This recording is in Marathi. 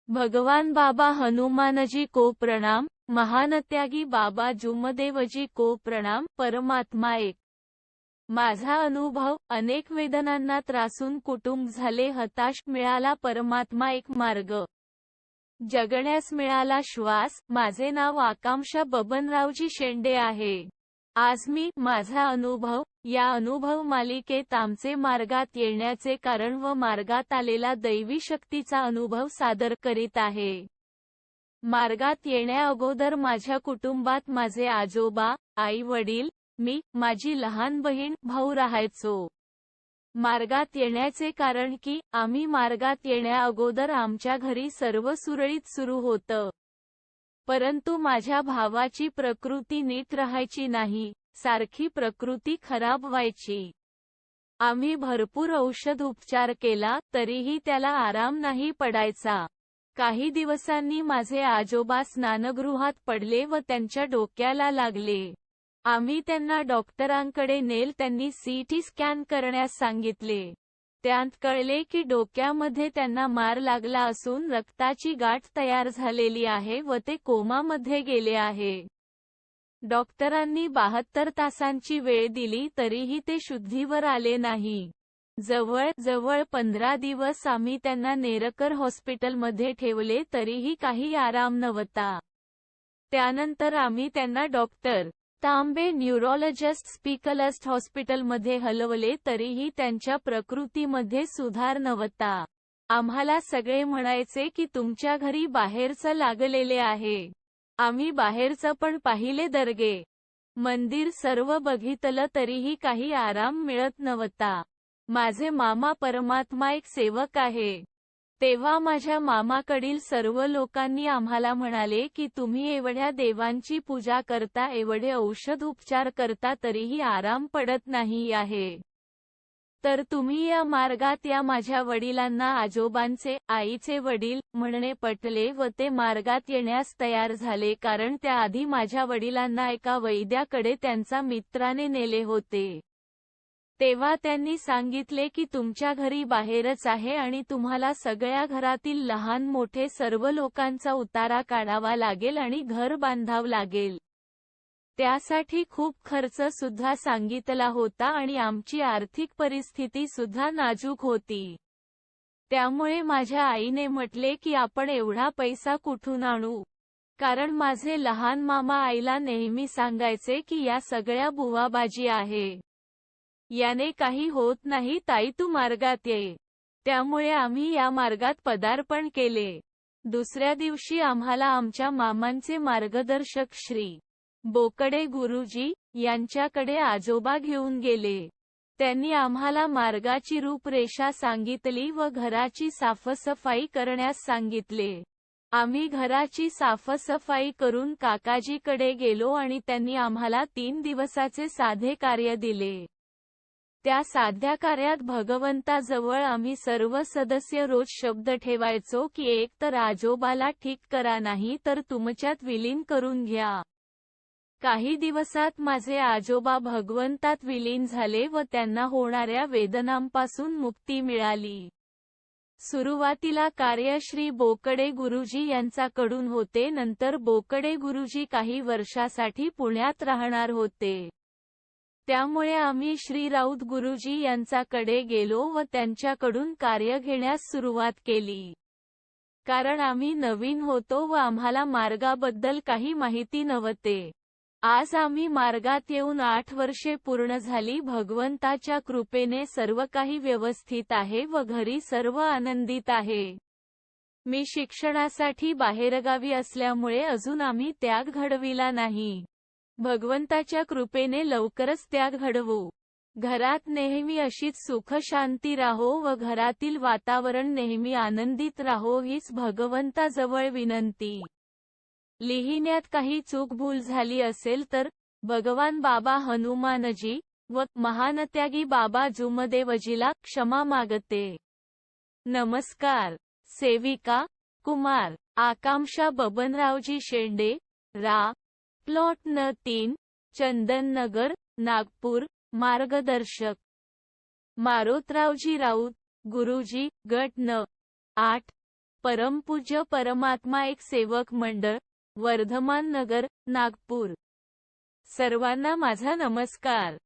भगवान बाबा हनुमानजी को प्रणाम, महानत्यागी बाबा जुमदेवजी को प्रणाम। परमात्मा एक. माझा अनुभव, अनेक वेदनांना त्रासून कुटुंब झाले हताश, मिळाला परमात्मा एक मार्ग. जगण्यास मिळाला श्वास. माझे नाव आकांक्षा बबनरावजी शेंडे आहे. आज मी माझा अनुभव या अनुभव मालिकेत आमचे मार्गात येण्याचे कारण व मार्गात आलेला दैवी शक्तीचा अनुभव सादर करीत आहे. मार्गात येण्या अगोदर माझ्या कुटुंबात माझे आजोबा, आई वडील, मी, माझी लहान बहीण, भाऊ राहायचो. मार्गात येण्याचे कारण की आम्ही मार्गात येण्या अगोदर आमच्या घरी सर्व सुरळीत सुरू होतं. परंतु माझ्या भावाची प्रकृती नीट राहायची नाही, सारखी प्रकृती खराब व्हायची. आम्ही भरपूर औषध उपचार केला, तरीही त्याला आराम नाही पडायचा. काही दिवसांनी माझे आजोबा स्नानगृहात पडले व त्यांच्या डोक्याला लागले. आम्ही त्यांना डॉक्टरांकडे नेल. त्यांनी सीटी स्कॅन करण्यास सांगितले. त्यात कळले की डोक्यामध्ये त्यांना मार लागला असून रक्ताची गाठ तयार झालेली आहे व ते कोमामध्ये गेले आहे. डॉक्टरांनी 72 तासांची वेळ दिली तरीही ते शुद्धीवर आले नाही. जवळ 15 दिवस आम्ही त्यांना नेरकर हॉस्पिटलमध्ये ठेवले तरीही काही आराम नव्हता. त्यानंतर आम्ही त्यांना डॉक्टर तांबे न्यूरोलॉजिस्ट स्पेशलिस्ट हॉस्पिटलमध्ये हलवले तरीही त्यांच्या प्रकृतीमध्ये सुधार नव्हता. आम्हाला सगळे म्हणायचे की तुमच्या घरी बाहेरचं लागलेले आहे. आम्ही बाहेरचं पण पाहिले, दर्गे, मंदिर सर्व बघितलं तरीही काही आराम मिळत नव्हता. माझे मामा परमात्मा एक सेवक आहे. तेव्हा माझ्या मामाकडील सर्व लोकांनी आम्हाला म्हणाले की तुम्ही एवढ्या देवांची पूजा करता, एवढे औषध उपचार करता तरीही आराम पडत नाही आहे. तर तुम्ही या मार्गात या. माझ्या वडिलांना आजोबांचे, आईचे वडील म्हणणे पटले व ते मार्गात येण्यास तयार झाले, कारण त्याआधी माझ्या वडिलांना एका वैद्याकडे त्यांचा मित्राने नेले होते. तेव्हा त्यांनी सांगितले की तुमच्या घरी बाहेरच आहे आणि तुम्हाला सगळ्या घरातील लहान मोठे सर्व लोकांचा उतारा काढावा लागेल आणि घर बांधावं लागेल. त्यासाठी खूप खर्च सुद्धा सांगितला होता आणि आमची आर्थिक परिस्थिती सुद्धा नाजूक होती. त्यामुळे माझ्या आईने म्हटले की आपण एवढा पैसा कुठून आणू. कारण माझे लहान मामा आईला नेहमी सांगायचे की या सगळ्या बुवाबाजी आहे, याने काही होत नाही ताई, तू मार्गात ये. त्यामुळे आम्ही या मार्गात पदार्पण केले. दुसऱ्या दिवशी आम्हाला आमच्या मामांचे मार्गदर्शक श्री बोकडे गुरुजी यांच्याकडे आजोबा घेऊन गेले. त्यांनी आम्हाला मार्गाची रूपरेषा सांगितली व घराची साफसफाई करण्यास सांगितले. आम्ही घराची साफसफाई करून काकाजीकडे गेलो आणि त्यांनी आम्हाला 3 दिवसाचे साधे कार्य दिले. त्या साध्या कार्यात भगवंताजवळ आम्ही सर्व सदस्य रोज शब्द ठेवायचो की एक तर आजोबाला ठीक करा, नाही तर तुमच्यात विलीन करून घ्या. काही दिवसात माझे आजोबा भगवंतात विलीन झाले व त्यांना होणाऱ्या वेदनांपासून मुक्ती मिळाली. सुरुवातीला कार्य श्री बोकडे गुरुजी यांच्याकडून होते. नंतर बोकडे गुरुजी काही वर्षासाठी पुण्यात राहणार होते. त्यामुळे आम्ही श्री राऊत गुरुजी यांच्याकडे गेलो व त्यांच्याकडून कार्य घेण्यास सुरुवात केली. कारण आम्ही नवीन होतो व आम्हाला मार्गाबद्दल काही माहिती नव्हते. आज आम्ही मार्गात येऊन 8 वर्षे पूर्ण झाली. भगवंताच्या कृपेने सर्व काही व्यवस्थित आहे व घरी सर्व आनंदित आहे. मी शिक्षणासाठी बाहेरगावी असल्यामुळे अजून आम्ही त्याग घडविला नाही. भगवंताच्या कृपेने लवकरच त्याग घडवू. घरात नेहमी अशीच सुख शांती राहो व घरातील वातावरण नेहमी आनंदित राहो हीच भगवंताजवळ विनंती. लिहिण्यात काही चूकभूल झाली असेल तर भगवान बाबा हनुमानजी व महानत्यागी बाबा जुमदेवजीला क्षमा मागते. नमस्कार. सेविका कुमार आकांक्षा बबनरावजी शेंडे, रा. प्लॉट न 3, चंदननगर, नागपूर. मार्गदर्शक मारोतरावजी राऊत, गुरुजी, गट न. 8. परमपूज्य परमात्मा एक सेवक मंडळ, वर्धमान नगर, नागपूर. सर्वांना माझा नमस्कार.